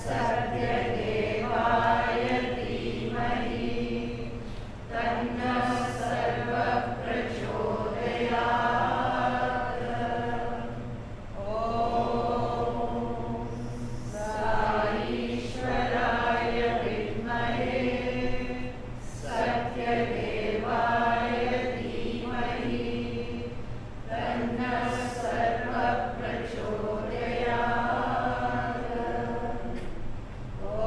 सत्यदेवाय धीमहि तन्नः सर्वः प्रचोदयात्। ॐ साईश्वराय विद्महे सत्यदेवाय धीमहि तन्नः सर्वः प्रचोदयात्। ॐ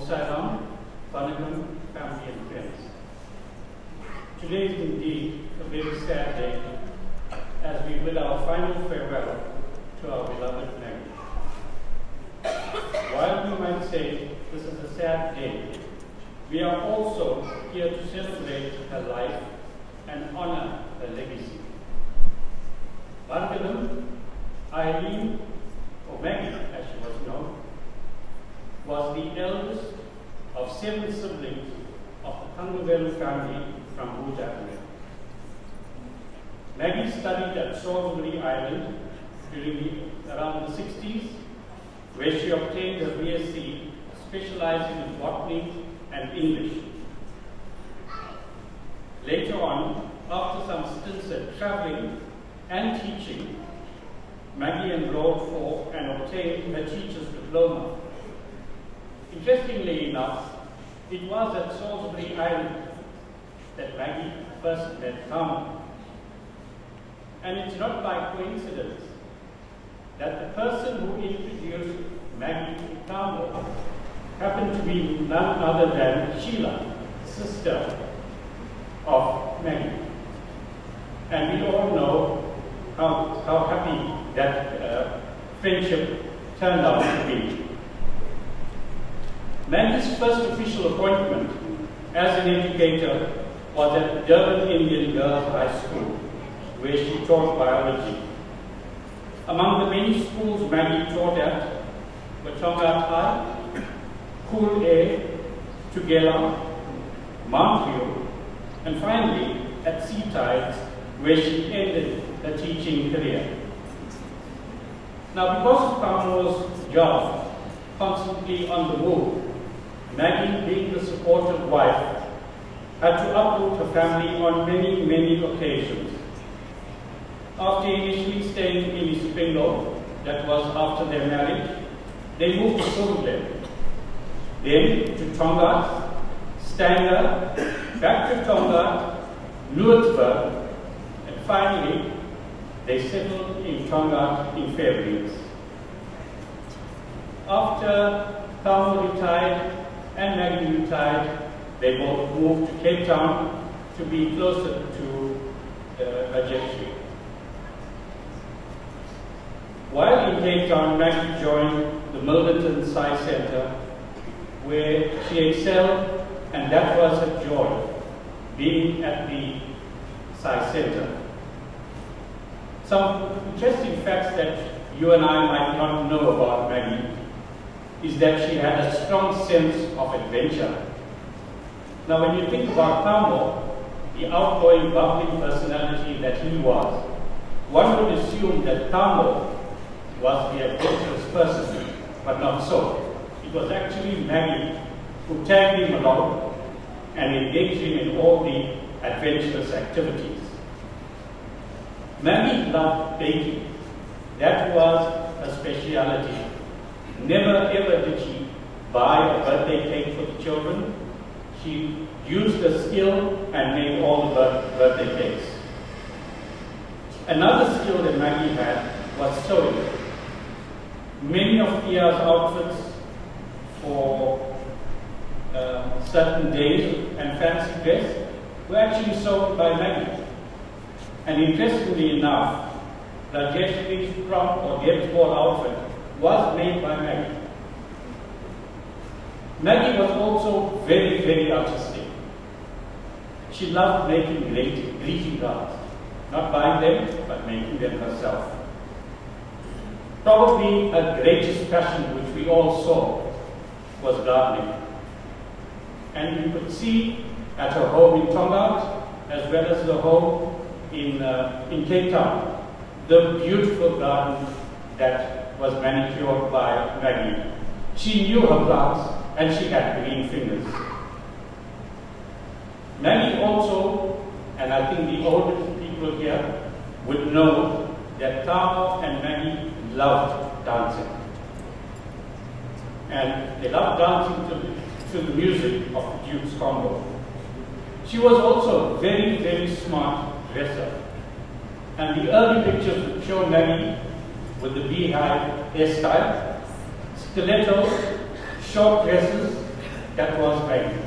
Salam, Vanakam, family and friends. Today is indeed a very sad day as we bid our final farewell to our beloved Maggie. While we might say this is a sad day, we are also here to celebrate her life and honor her legacy. Vanakam, Eileen, or Maggie as she was known, was the eldest of 7 siblings of the Tangavelu family from Boojapane. Maggie studied at Salisbury Island around the 60s, where she obtained her BSc, specializing in botany and English. Later on, after some stints at traveling and teaching, Maggie enrolled for and obtained her teacher's diploma. Interestingly enough, it was at Salisbury Island that Maggie first met Tom. And it's not by coincidence that the person who introduced Maggie to Tom happened to be none other than Sheila, sister of Maggie. And we all know how happy that friendship turned out to be. Maggie's first official appointment as an educator was at Durban Indian Girls High School, where she taught biology. Among the many schools Maggie taught at were Tongat High, Cool Air, Tugela, Mount View, and finally at Sea Tides, where she ended her teaching career. Now, because of Kamo's job, constantly on the move, Maggie, being the supportive wife, had to uproot her family on many, many occasions. After initially staying in Ispingo, that was after their marriage, they moved to Sumble, then to Tonga, Stanger, back to Tonga, Noordburg, and finally they settled in Tonga in Fairbanks. After Tom retired and Maggie retired, they both moved to Cape Town to be closer to Ajaccio. While in Cape Town, Maggie joined the Milverton Science Centre, where she excelled, and that was her joy, being at the Science Centre. Some interesting facts that you and I might not know about Maggie is that she had a strong sense of adventure. Now, when you think about Tambo, the outgoing, bubbling personality that he was, one would assume that Tambo was the adventurous person, but not so. It was actually Maggie who tagged him along and engaged him in all the adventurous activities. Maggie loved baking. That was her speciality. Never ever did she buy a birthday cake for the children. She used her skill and made all the birthday cakes. Another skill that Maggie had was sewing. Many of Pia's outfits for certain days and fancy dress were actually sewn by Maggie. And interestingly enough, Rajeshri's prompt or Deb's ball outfit was made by Maggie. Maggie was also very, very artistic. She loved making greeting cards, not buying them, but making them herself. Probably her greatest passion, which we all saw, was gardening. and you could see at her home in Tonga, as well as the home in Cape Town, the beautiful garden that was manicured by Maggie. She knew her plants and she had green fingers. Maggie also, and I think the oldest people here would know that Tama and Maggie loved dancing. And they loved dancing to the music of the Duke's combo. She was also a very, very smart dresser. And the early pictures would show Maggie with the beehive hairstyle, stilettos, short dresses. That was Maggie.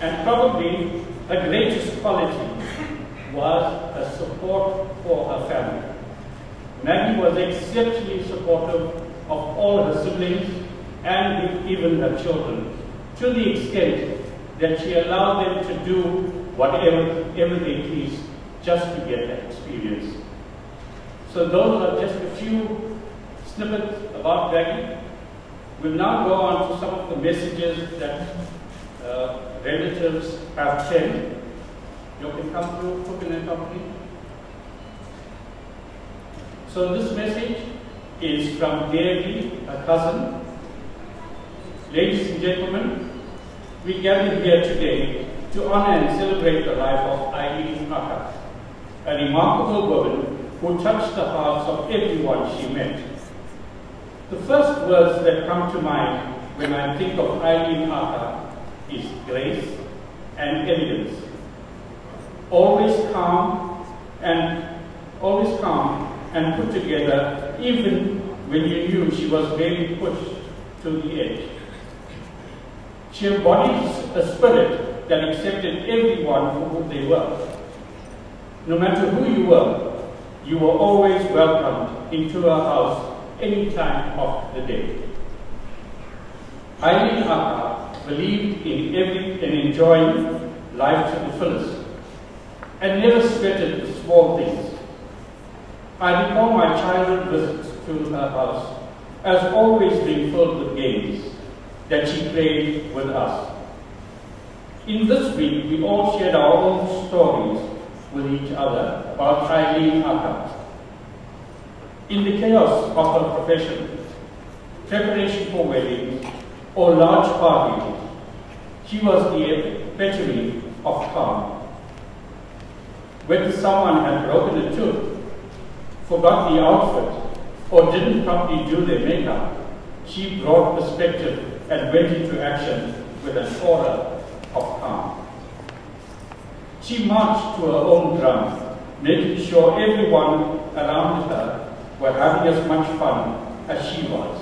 And probably her greatest quality was a support for her family. Maggie was exceptionally supportive of all her siblings and even her children, to the extent that she allowed them to do whatever they pleased just to get that experience. So those are just a few snippets about Maggie. We'll now go on to some of the messages that relatives have sent. You can come through, Cooppan and Company. So this message is from Maggie, a cousin. Ladies and gentlemen, we gather here today to honor and celebrate the life of Eileen Aka, a remarkable woman who touched the hearts of everyone she met. The first words that come to mind when I think of Eileen Aka is grace and elegance. Always calm and put together, even when you knew she was being pushed to the edge. She embodies a spirit that accepted everyone for who they were. No matter who you were always welcomed into her house any time of the day. Eileen Aka believed in enjoying life to the fullest and never sweated the small things. I recall my childhood visits to her house as always being filled with games that she played with us. In this week, we all shared our own stories with each other about Eileen Aka. In the chaos of her profession, preparation for weddings, or large parties, she was the epitome of calm. Whether someone had broken a tooth, forgot the outfit, or didn't properly do their makeup, she brought perspective and went into action with an aura of calm. She marched to her own drum, making sure everyone around her were having as much fun as she was.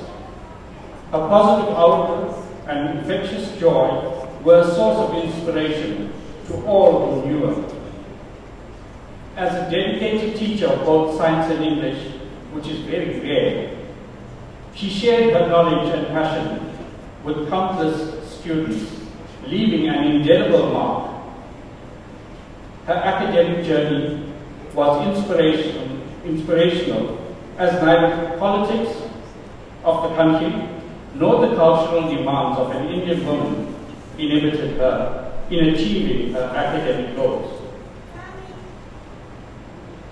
Her positive outlook and infectious joy were a source of inspiration to all who knew her. As a dedicated teacher of both science and English, which is very rare, she shared her knowledge and passion with countless students, leaving an indelible mark. Her academic journey was inspirational as neither politics of the country nor the cultural demands of an Indian woman inhibited her in achieving her academic goals.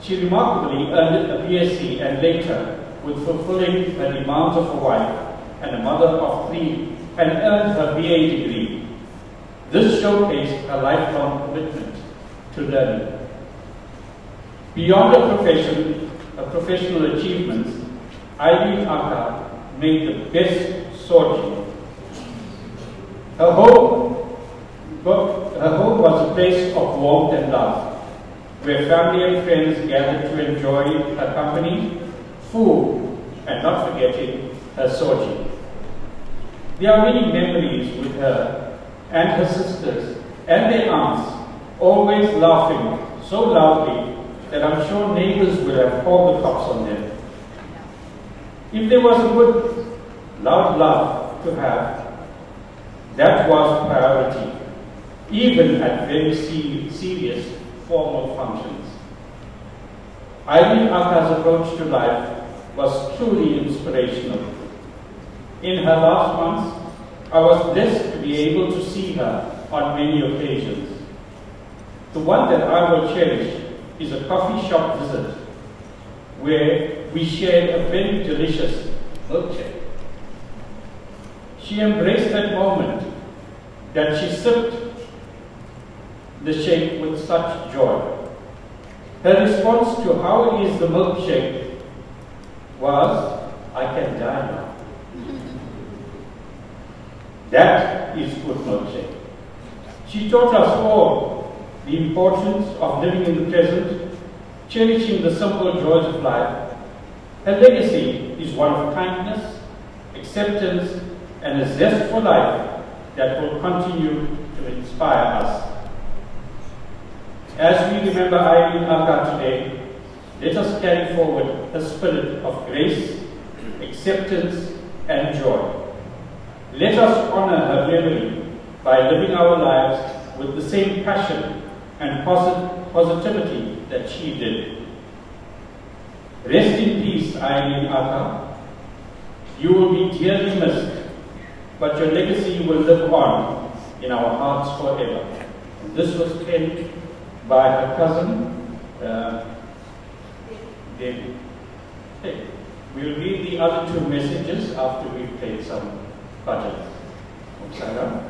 She remarkably earned a BSc and later, with fulfilling her demands of a wife and a mother of 3, and earned her BA degree. This showcased her lifelong commitment to learning. Beyond her professional achievements, Eileen Aka made the best sortie. Her home was a place of warmth and love, where family and friends gathered to enjoy her company, food, and not forgetting her sortie. There are many memories with her and her sisters and their aunts, always laughing so loudly that I'm sure neighbors would have called the cops on them. If there was a good, loud laugh to have, that was priority, even at very serious formal functions. Eileen Aka's approach to life was truly inspirational. In her last months, I was blessed to be able to see her on many occasions. The one that I will cherish is a coffee shop visit where we shared a very delicious milkshake. She embraced that moment that she sipped the shake with such joy. Her response to how is the milkshake was, "I can die now." That is good milkshake. She taught us all the importance of living in the present, cherishing the simple joys of life. Her legacy is one of kindness, acceptance, and a zest for life that will continue to inspire us. As we remember Irene Aka today, let us carry forward a spirit of grace, acceptance, and joy. Let us honor her memory by living our lives with the same passion and positivity that she did. Rest in peace, Irene Aka. You will be dearly missed, but your legacy will live on in our hearts forever. This was penned by her cousin, David. Okay. We'll read the other two messages after we've played some budget. Sarah.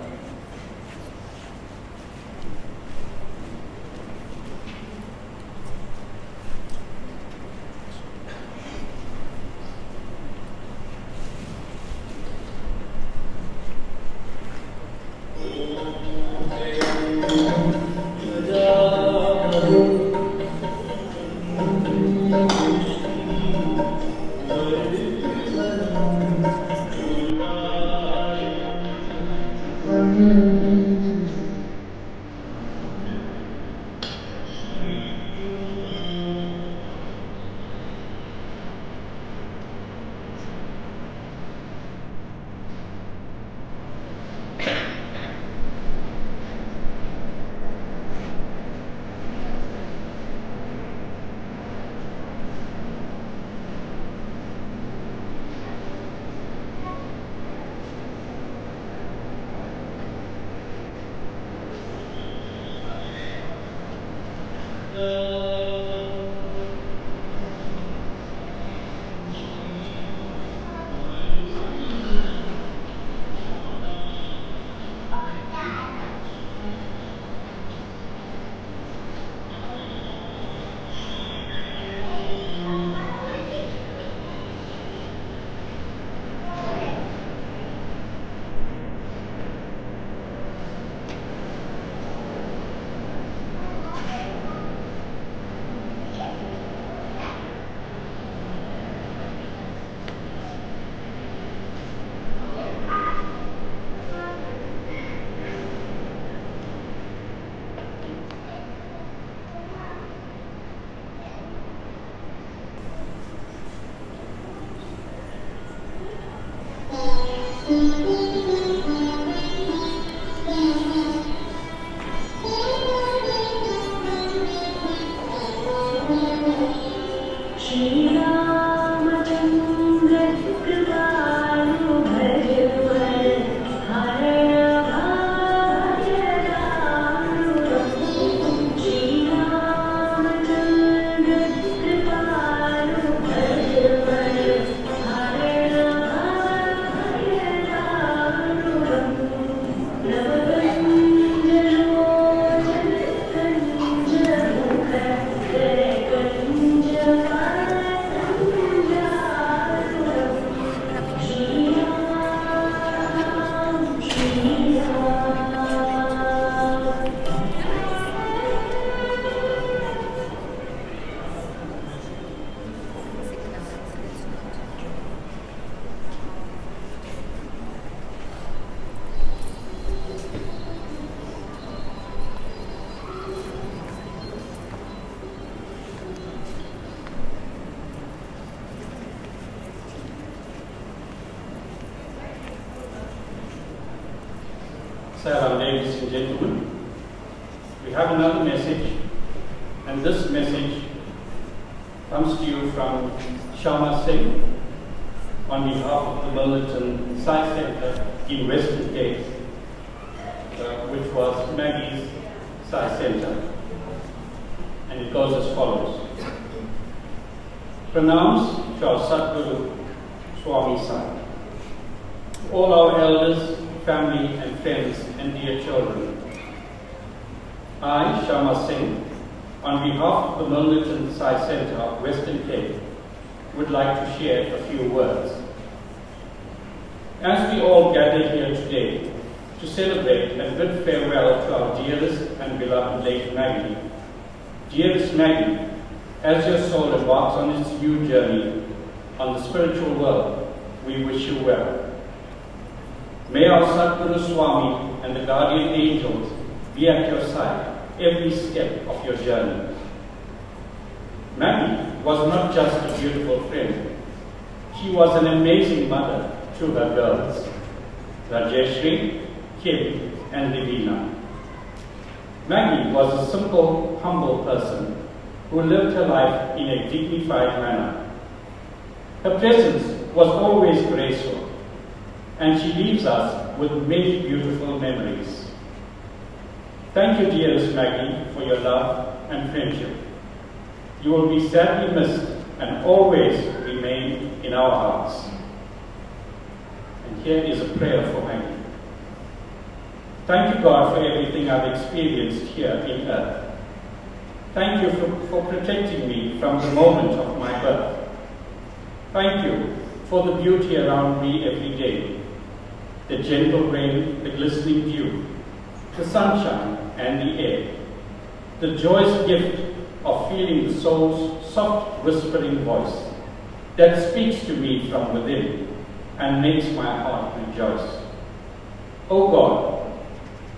Sarah, ladies and gentlemen, we have another message, and this message comes to you from Shama Singh on behalf of the Milnerton Science Center in Western Cape, which was Maggie's Sai Center. And it goes as follows. Pranams to our Sadguru Swami Sai. All our elders, family and friends and dear children. I, Shama Singh, on behalf of the Militant Sai Center of Western Cape, would like to share a few words. As we all gather here today to celebrate and bid farewell to our dearest and beloved late Maggie, dearest Maggie, as your soul embarks on its new journey on the spiritual world, we wish you well. May our Sadguru Swami and the guardian angels be at your side every step of your journey. Maggie was not just a beautiful friend. She was an amazing mother to her girls, Rajeshri, Kim, and Divina. Maggie was a simple, humble person who lived her life in a dignified manner. Her presence was always graceful, and she leaves us with many beautiful memories. Thank you, dearest Maggie, for your love and friendship. You will be sadly missed and always remain in our hearts. And here is a prayer for Maggie. Thank you, God, for everything I've experienced here in earth. Thank you for protecting me from the moment of my birth. Thank you for the beauty around me every day, the gentle rain, the glistening dew, the sunshine and the air, the joyous gift of feeling the soul's soft whispering voice that speaks to me from within and makes my heart rejoice. Oh God,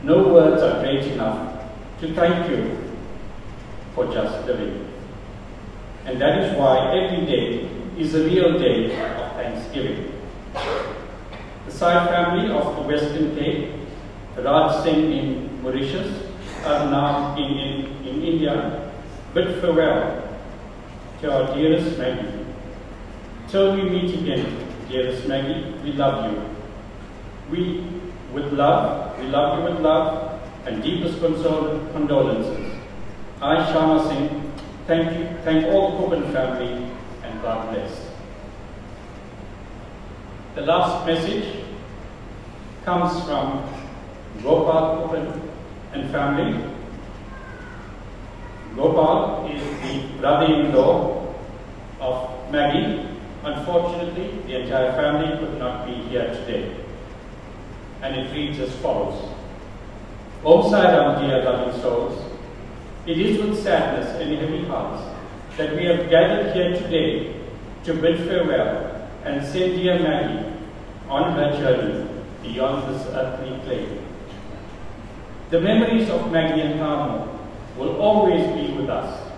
no words are great enough to thank you for just living. And that is why every day is a real day of thanksgiving. The Sai family of the Western Cape, Raj Singh in Mauritius, are now in India, bid farewell to our dearest Maggie. Till we meet again, dearest Maggie, we love you. We love you with love and deepest condolences. I, Shama Singh, thank all the Cooppan family, and God bless. The last message comes from Gopal Cooppan and family. Gopal is the brother-in-law of Maggie. Unfortunately, the entire family could not be here today. And it reads as follows. Om Sai Ram, dear loving souls. It is with sadness and heavy hearts that we have gathered here today to bid farewell and send dear Maggie on her journey beyond this earthly plane. The memories of Maggie and Carmel will always be with us.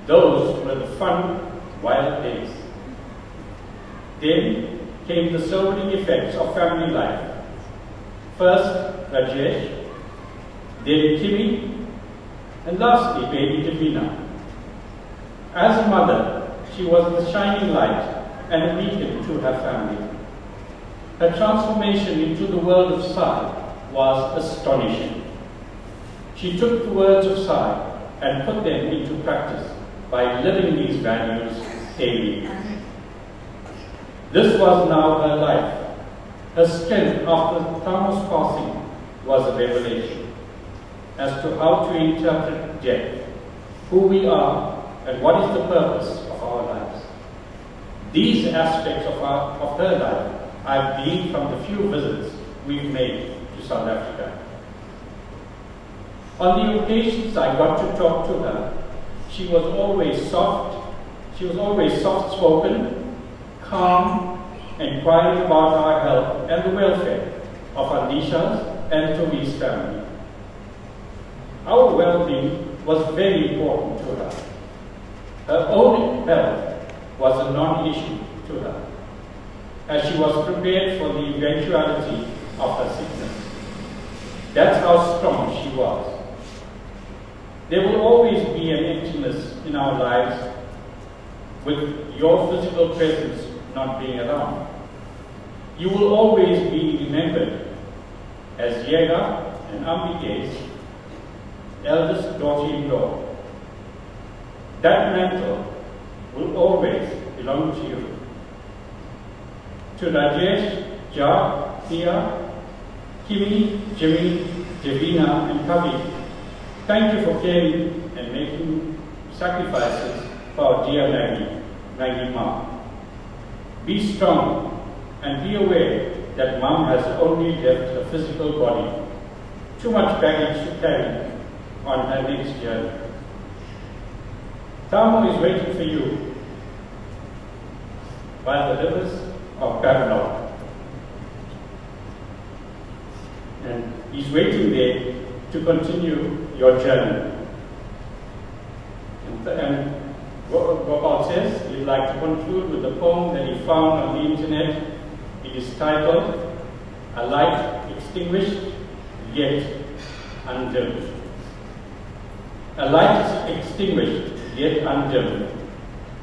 Those were the fun, wild days. Then came the sobering effects of family life. First, Rajesh, then Kimi, and lastly, baby Divina. As a mother, she was the shining light and a beacon to her family. Her transformation into the world of Sai was astonishing. She took the words of Sai and put them into practice by living these values daily. This was now her life. Her strength after Thamo's passing was a revelation as to how to interpret death, who we are, and what is the purpose of our lives. These aspects of her life I've gleaned from the few visits we've made to South Africa. On the occasions I got to talk to her, she was always soft-spoken, calm, inquiring about our health and the welfare of Anisha's and Toby's family. Our well-being was very important to her. Her own health was a non-issue to her, as she was prepared for the eventuality of her sickness. That's how strong she was. There will always be an emptiness in our lives with your physical presence not being around. You will always be remembered as Yega and Ambike's eldest daughter-in-law. That mantle will always belong to you. To Rajesh, Ja, Thea, Kimi, Jimmy, Javina, and Kavi, thank you for caring and making sacrifices for our dear Maggie Mom. Be strong and be aware that Mom has only left a physical body. Too much baggage to carry on her next journey. Tamo is waiting for you by the rivers of Babylon. And he's waiting there to continue your journey. And Gopal says he'd like to conclude with a poem that he found on the internet. It is titled, "A Light Extinguished Yet Undimmed." A light is extinguished yet undimmed.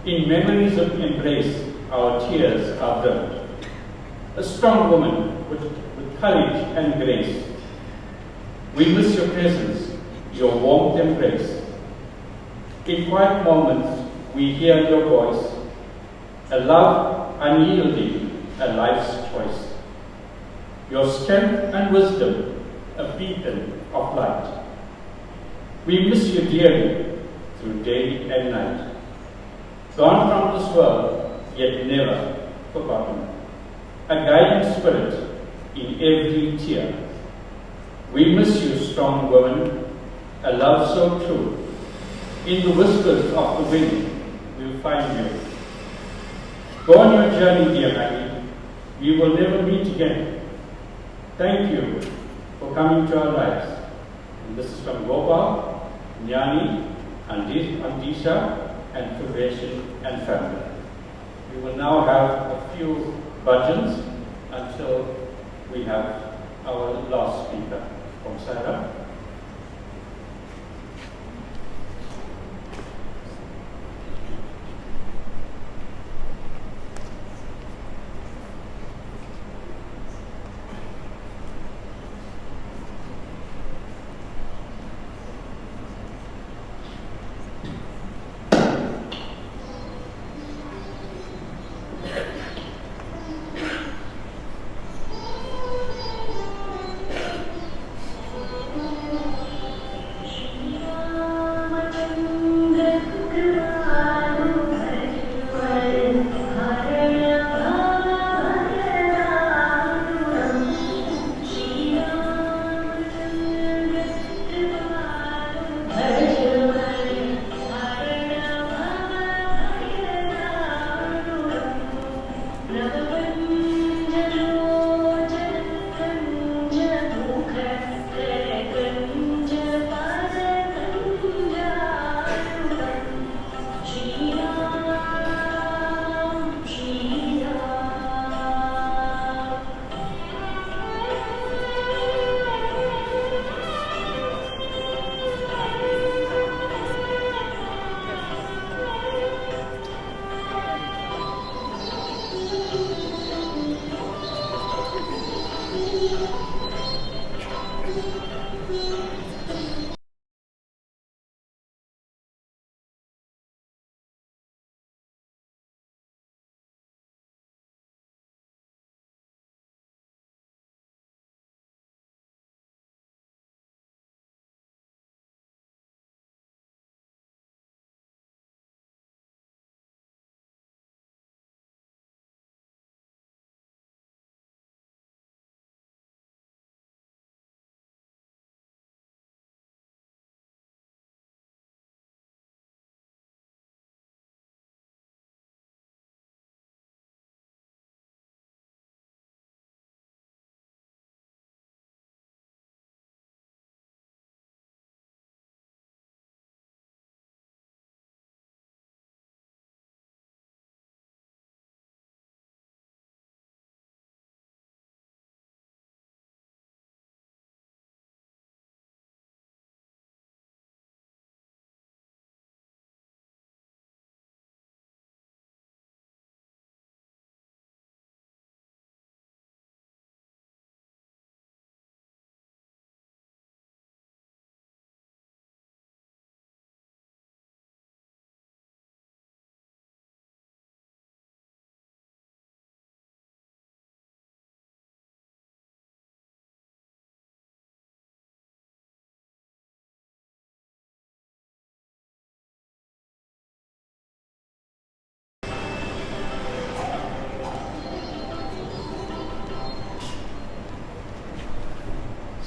In memories of embrace, our tears are dimmed. A strong woman with courage and grace. We miss your presence, your warmth embrace. In quiet moments, we hear your voice, a love unyielding, a life's choice. Your strength and wisdom, a beacon of light. We miss you dearly through day and night. Gone from this world, yet never forgotten. A guiding spirit in every tear. We miss you, strong woman, a love so true. In the whispers of the wind, we'll find you. Go on your journey, dear Maggie. We will never meet again. Thank you for coming to our lives. And this is from Gopal, Jnani, Andisha, and Suresh and family. We will now have a few bhajans until we have our last speaker from Sarah.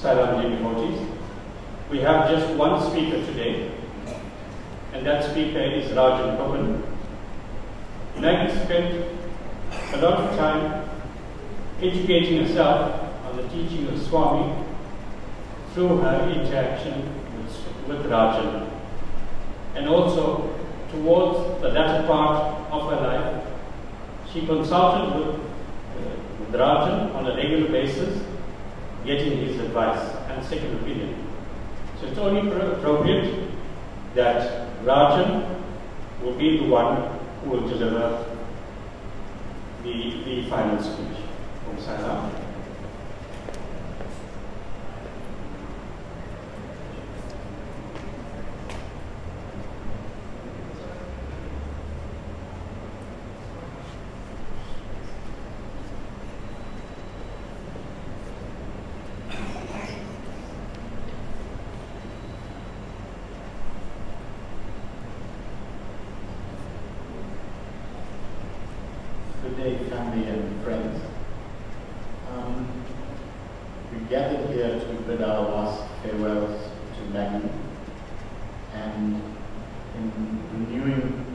Salam devotees. We have just one speaker today, and that speaker is Rajan Cooppan. Maggie spent a lot of time educating herself on the teaching of Swami through her interaction with Rajan, and also towards the latter part of her life, she consulted with Rajan on a regular basis, getting his advice and second opinion. So it's only appropriate that Rajan will be the one who will deliver the final speech. Om Salam. Good day, family and friends. We gathered here to bid our last farewells to Maggie, and in renewing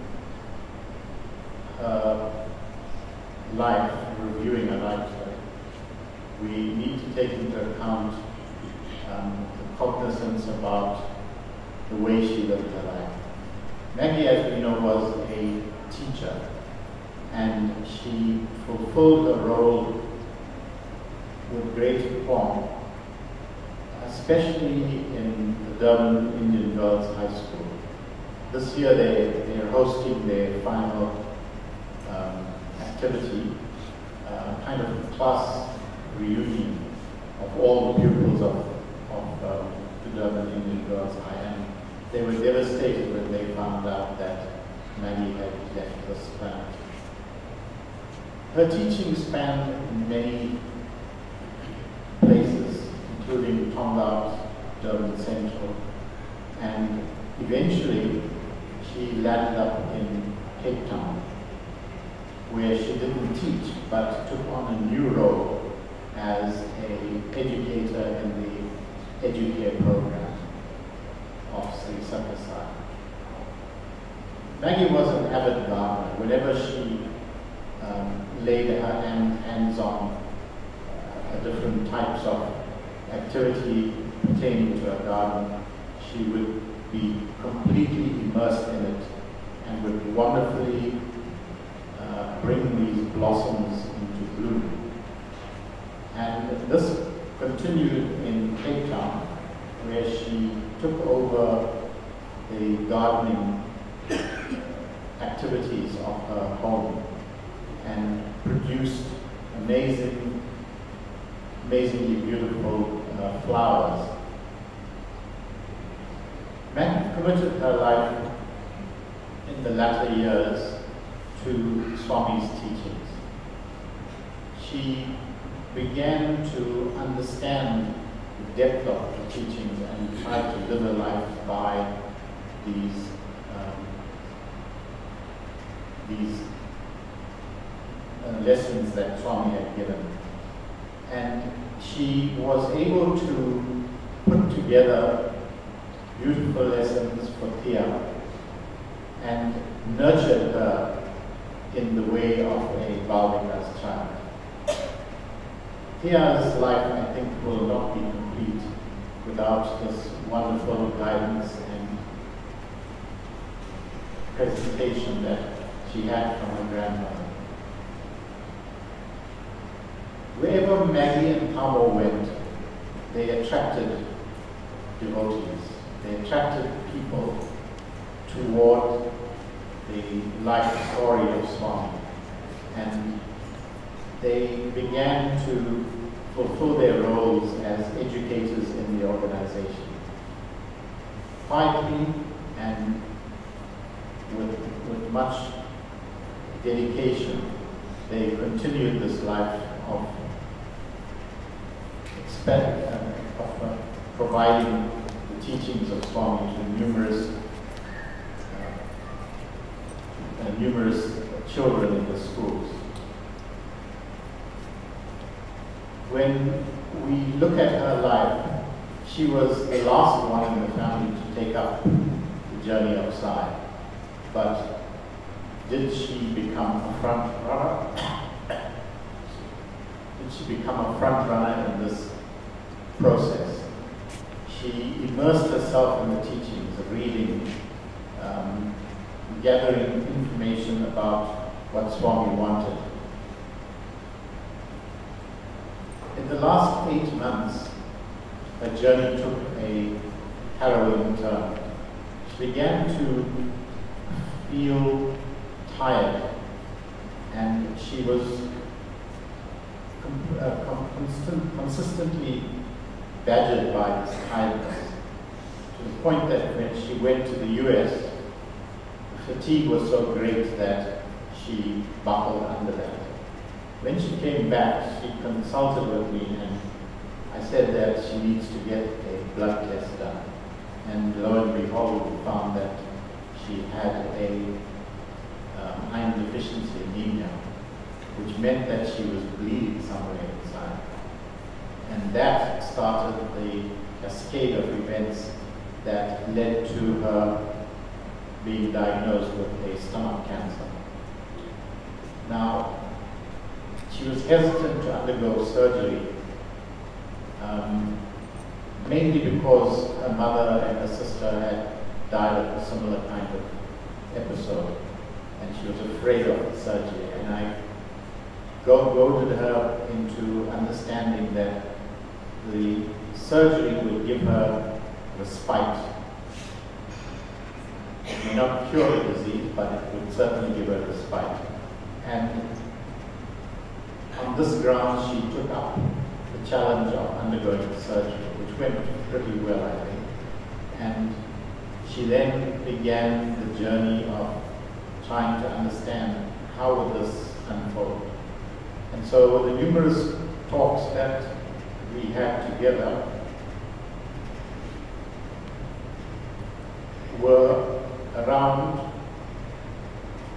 her life, reviewing her life, we need to take into account the cognizance about the way she lived her life. Maggie, as we know, was a teacher, and she fulfilled her role with great aplomb, especially in the Durban Indian Girls High School. This year they're hosting their final activity, kind of a class reunion of all the pupils of the Durban Indian Girls High, and they were devastated when they found out that Maggie had left this planet. Her teaching spanned many places, including Tongaat, Durban Central, and eventually she landed up in Cape Town, where she didn't teach but took on a new role as an educator in the Educare program of Sri Satyasai. Maggie was an avid gardener. Whenever she laid her hands on different types of activity pertaining to her garden, she would be completely immersed in it and would wonderfully bring these blossoms into bloom. And this continued in Cape Town, where she took over the gardening activities of her home and produced amazingly beautiful flowers. Maggie committed her life in the latter years to Swami's teachings. She began to understand the depth of the teachings and tried to live her life by these lessons that Swami had given. And she was able to put together beautiful lessons for Thea and nurtured her in the way of a Balvika's child. Thea's life, I think, will not be complete without this wonderful guidance and presentation that she had from her grandmother. Wherever Maggie and Tamo went, they attracted devotees. They attracted people toward the life story of Swami. And they began to fulfill their roles as educators in the organization. Quietly and with much dedication, they continued this life of providing the teachings of Swami to numerous children in the schools. When we look at her life, she was the last one in the family to take up the journey of Sai. But did she become a front runner? Did she become a front runner in this process? She immersed herself in the teachings of reading, gathering information about what Swami wanted. In the last 8 months, her journey took a harrowing turn. She began to feel tired, and she was consistently badgered by this tiredness, to the point that when she went to the US, the fatigue was so great that she buckled under that. When she came back, she consulted with me, and I said that she needs to get a blood test done. And lo and behold, we found that she had a iron deficiency anemia, which meant that she was bleeding somewhere inside. And that started the cascade of events that led to her being diagnosed with a stomach cancer. Now, she was hesitant to undergo surgery, mainly because her mother and her sister had died of a similar kind of episode, and she was afraid of the surgery. And I goaded her into understanding that the surgery would give her respite. It may not cure the disease, but it would certainly give her respite. And on this ground, she took up the challenge of undergoing the surgery, which went pretty well, I think. And she then began the journey of trying to understand how would this unfold. And so the numerous talks that we had together were around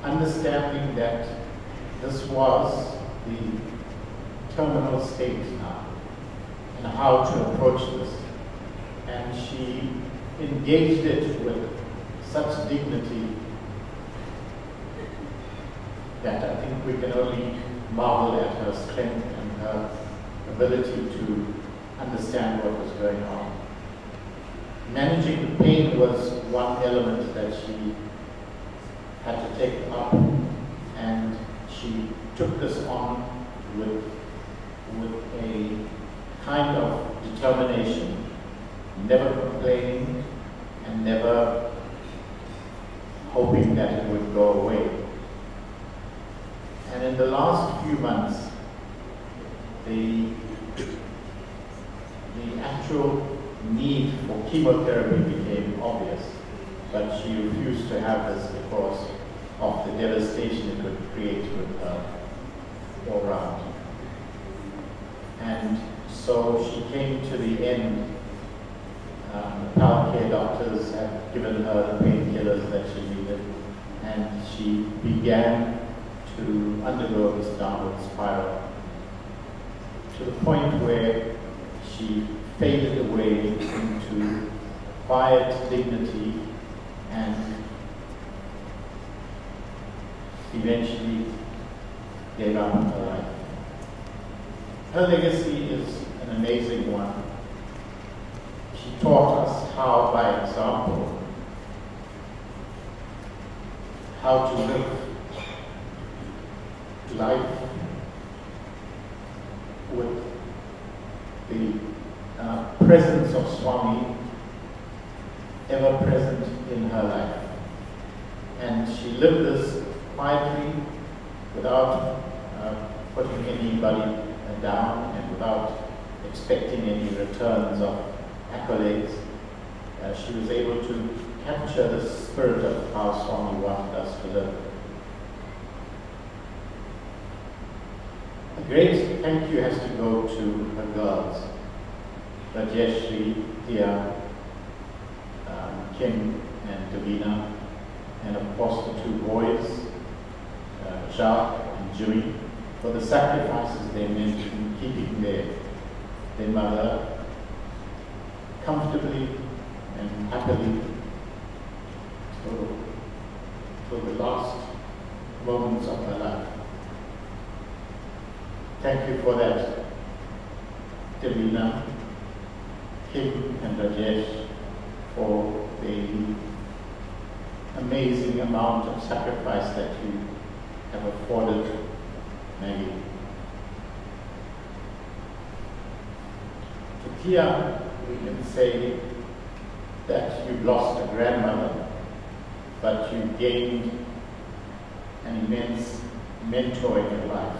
understanding that this was the terminal state now, and how to approach this. And she engaged it with such dignity that I think we can only marvel at her strength and her ability to understand what was going on. Managing the pain was one element that she had to take up, and she took this on with a kind of determination, never complaining and never hoping that it would go away. And in the last few months, the actual need for chemotherapy became obvious, but she refused to have this because of the devastation it would create with her all round. And so she came to the end. The palliative care doctors had given her the painkillers that she needed, and she began to undergo this downward spiral, to the point where she faded away into quiet dignity and eventually gave up her life. Her legacy is an amazing one. She taught us how, by example, how to live life with the presence of Swami ever present in her life. And she lived this quietly, without putting anybody down and without expecting any returns of accolades. She was able to capture the spirit of how Swami wanted us to live. A great thank you has to go to her girls, Rajeshri, Tia, Kim and Davina, and of course the two boys, Jacques and Jimmy, for the sacrifices they made in keeping their their mother comfortably and happily till the last moments of her life. Thank you for that, Davina, Kim and Rajesh, for the amazing amount of sacrifice that you have afforded Maggie. To Tia, we can say that you've lost a grandmother, but you gained an immense mentor in your life.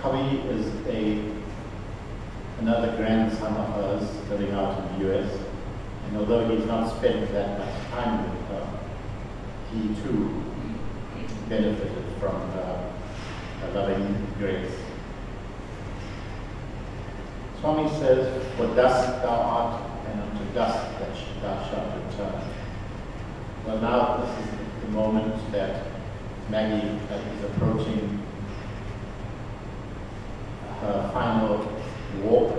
Kavi is another grandson of hers living out in the US, and although he's not spent that much time with her, he too benefited from her loving grace. Swami says, "For dust thou art, and unto dust thou shalt return." Well, now this is the moment that Maggie is approaching her final walk,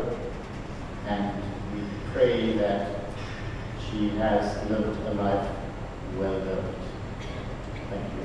and we pray that she has lived a life well lived. Thank you.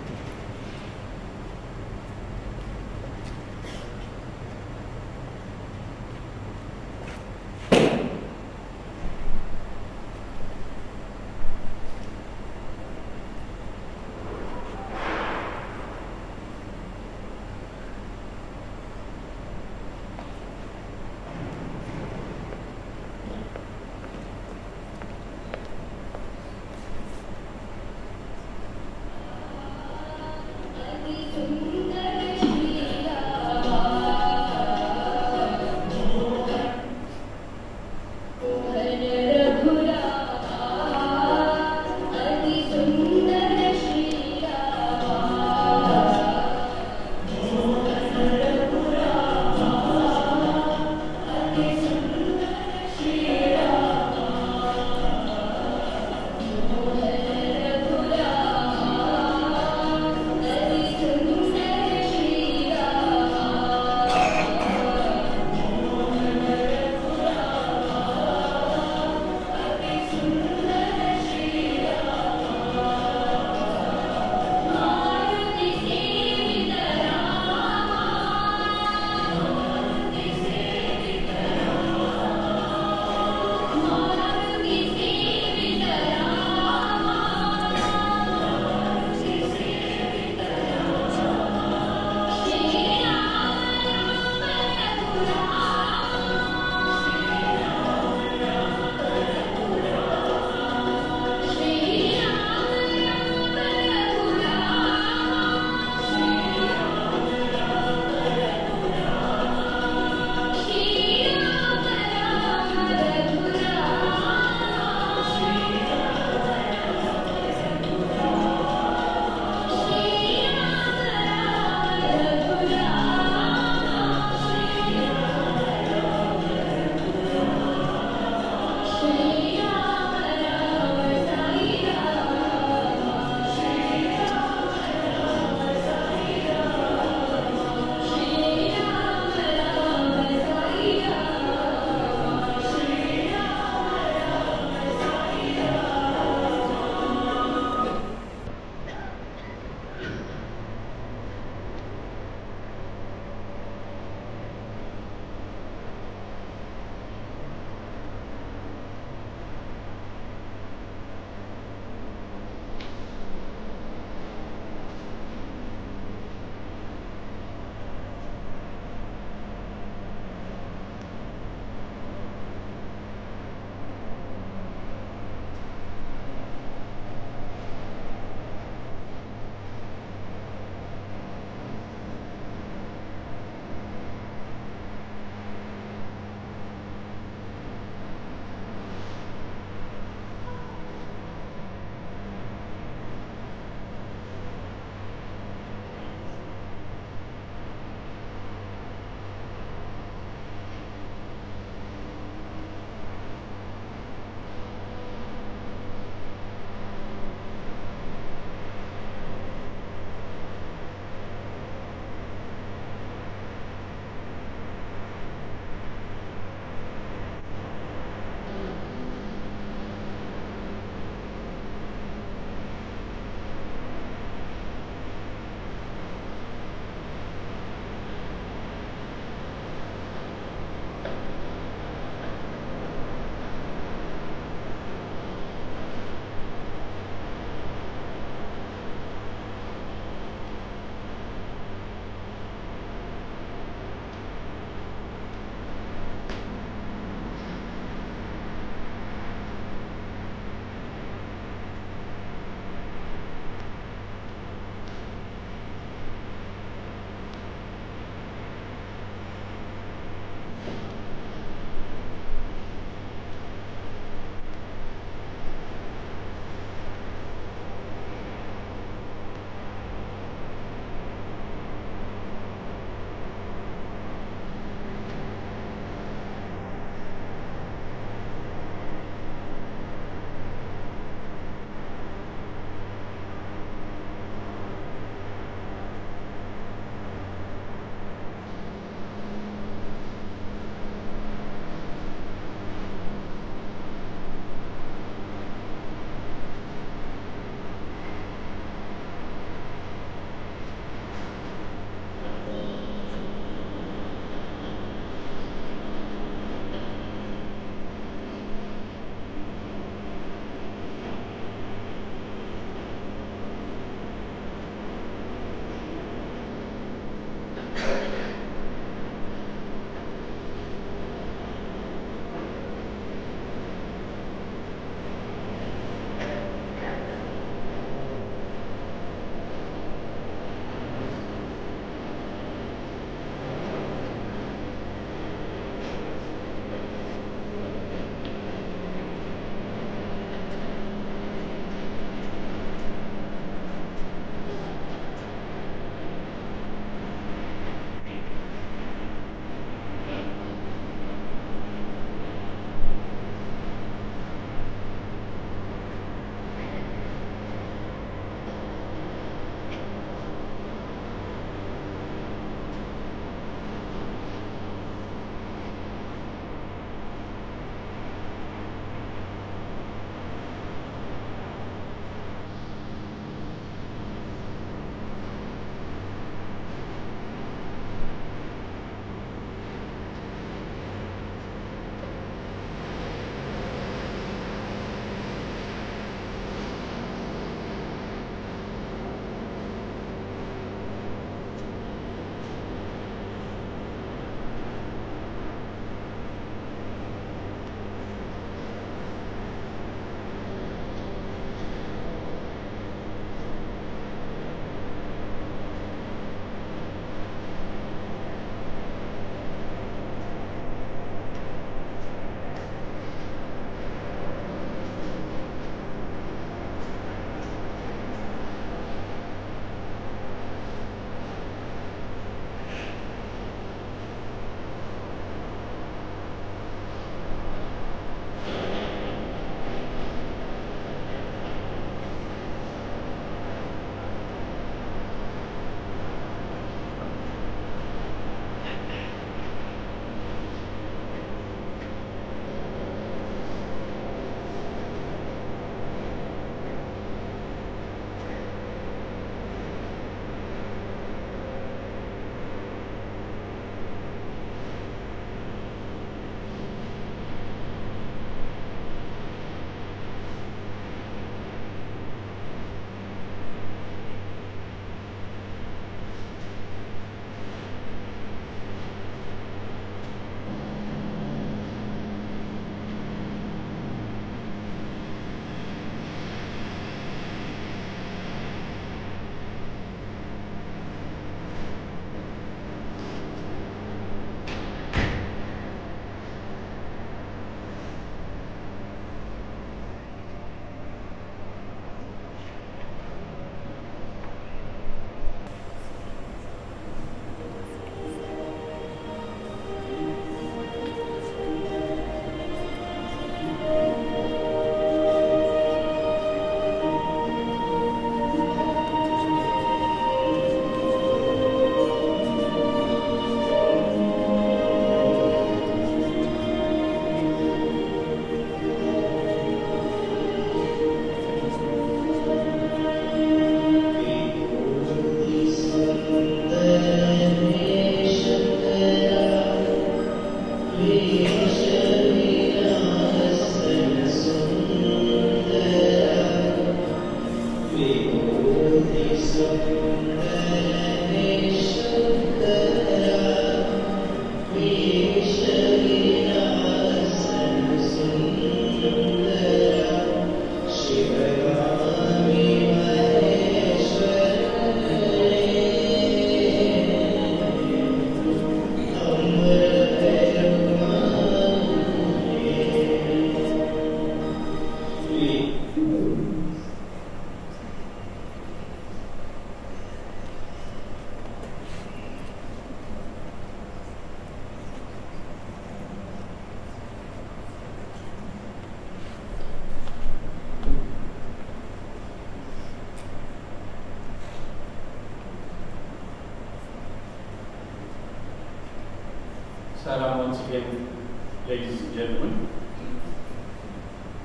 ladies and gentlemen.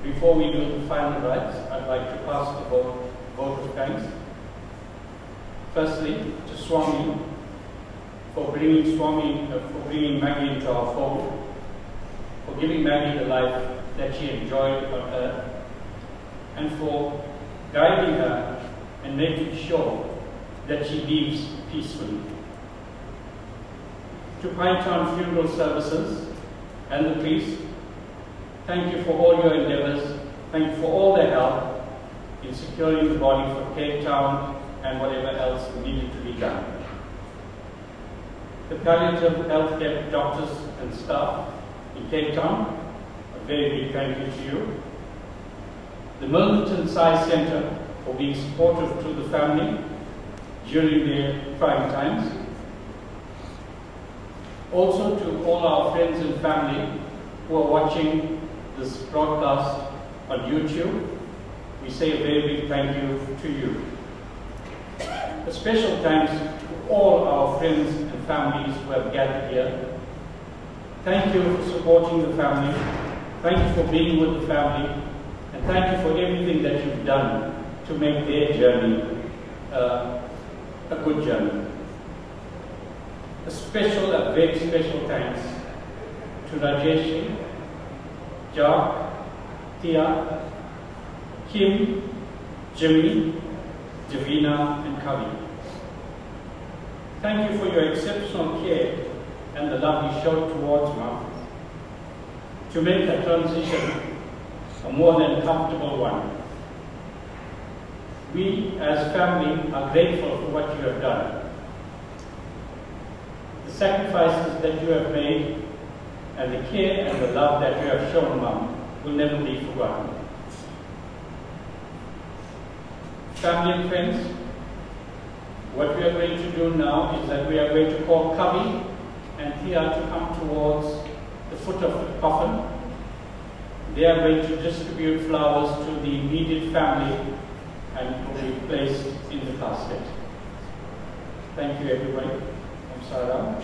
Before we do the final rites, I'd like to pass the vote of thanks. Firstly, to Swami for bringing Maggie into our fold, for giving Maggie the life that she enjoyed on earth, and for guiding her and making sure that she leaves peacefully. To Pinetown Funeral Services and the priest, thank you for all your endeavors. Thank you for all their help in securing the body for Cape Town and whatever else needed to be done. The palliative healthcare doctors and staff in Cape Town, a very big thank you to you. The Milnerton Sai Centre for being supportive to the family during their trying times. Also to all our friends and family who are watching this broadcast on YouTube, we say a very big thank you to you. A special thanks to all our friends and families who have gathered here. Thank you for supporting the family. Thank you for being with the family. And thank you for everything that you've done to make their journey a good journey. A very special thanks to Rajeshi, Jack, Tia, Kim, Jimmy, Davina, and Kavi. Thank you for your exceptional care and the love you showed towards Mom to make the transition a more than comfortable one. We as family are grateful for what you have done. The sacrifices that you have made and the care and the love that you have shown Mom will never be forgotten. Family and friends, what we are going to do now is that we are going to call Kavi and Tia to come towards the foot of the coffin. They are going to distribute flowers to the immediate family and will be placed in the casket. Thank you, everybody. I'm Sarah.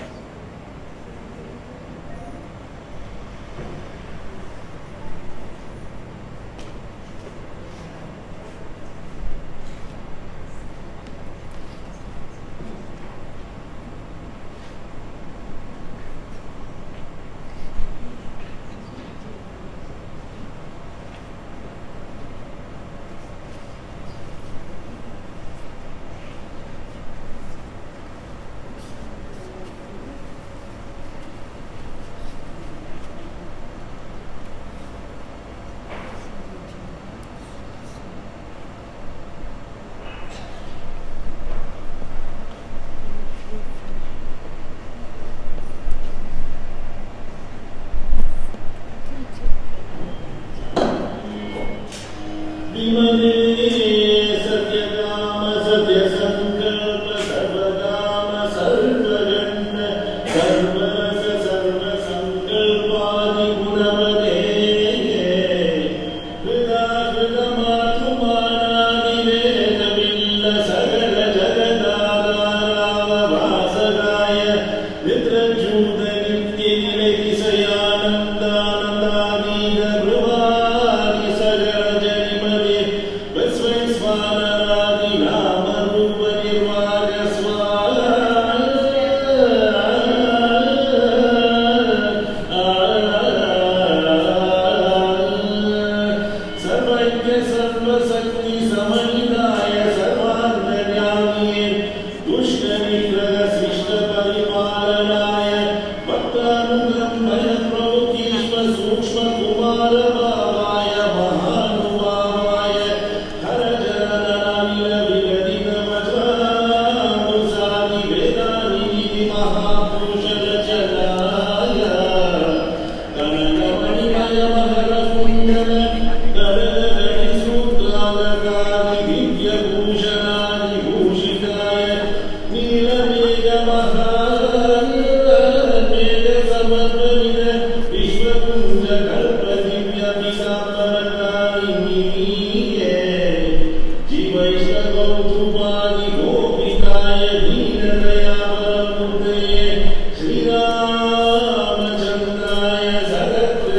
Shri Ramachandraya Sagat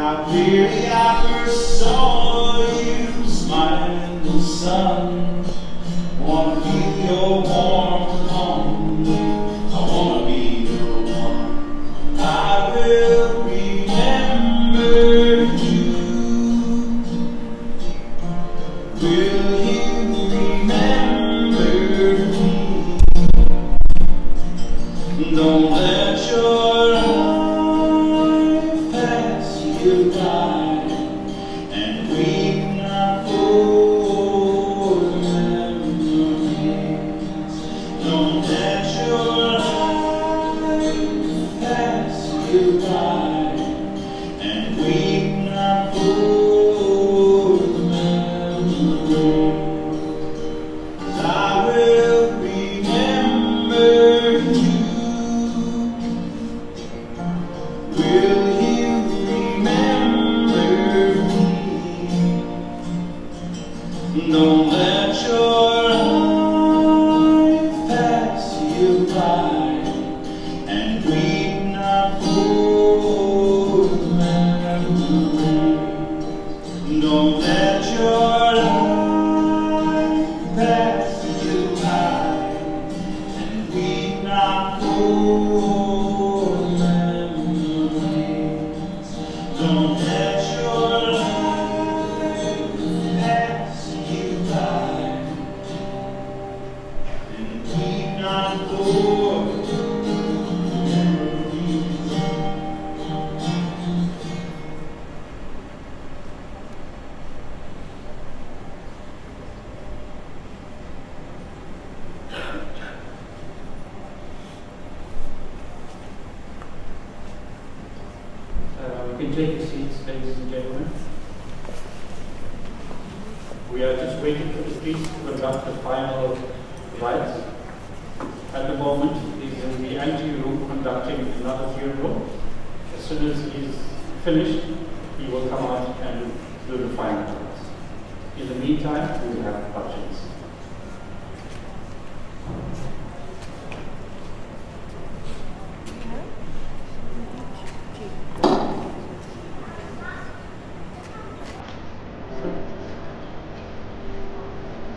How clearly I first saw you smiling in the sun. Want to feel your warmth upon me. I want to be the one. I will remember you. Will you remember me? Don't let your life pass you by, and weep not for the memories. Don't let your life pass you by, and weep not for the memories. 'Cause I will remember you. Will you remember me? Don't let your life pass you by, and weep not for the memories. Don't let your life pass you by, and weep not for the memories. Don't let your life pass you by, and weep not for the memories. We can take a seat, ladies and gentlemen. We are just waiting for the priest to conduct the final rites. At the moment, he's in the ante-room conducting another funeral. As soon as he's finished, he will come out and do the final rites. In the meantime, we will have questions.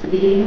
To begin,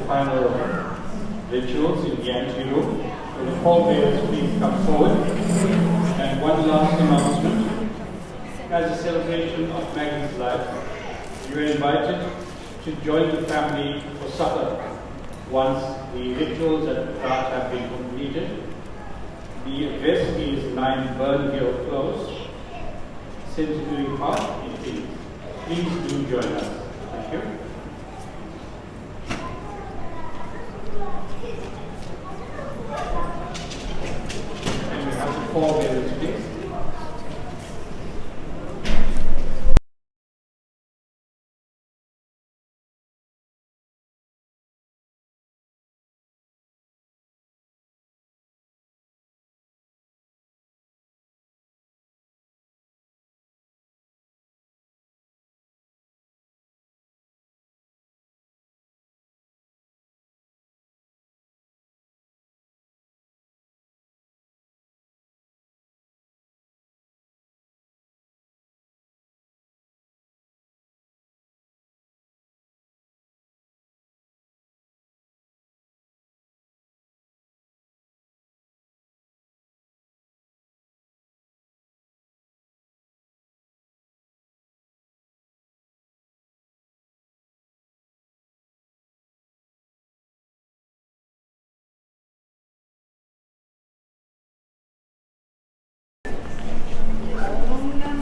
final rituals in the anteroom. Will the pallbearers please come forward? And one last announcement. As a celebration of Maggie's life, you are invited to join the family for supper once the rituals at the cart have been completed. The address is 9 Burnhill Close, Centenary Park in Leeds. Please do join us. Thank you. And we have the pallbearers, please. Om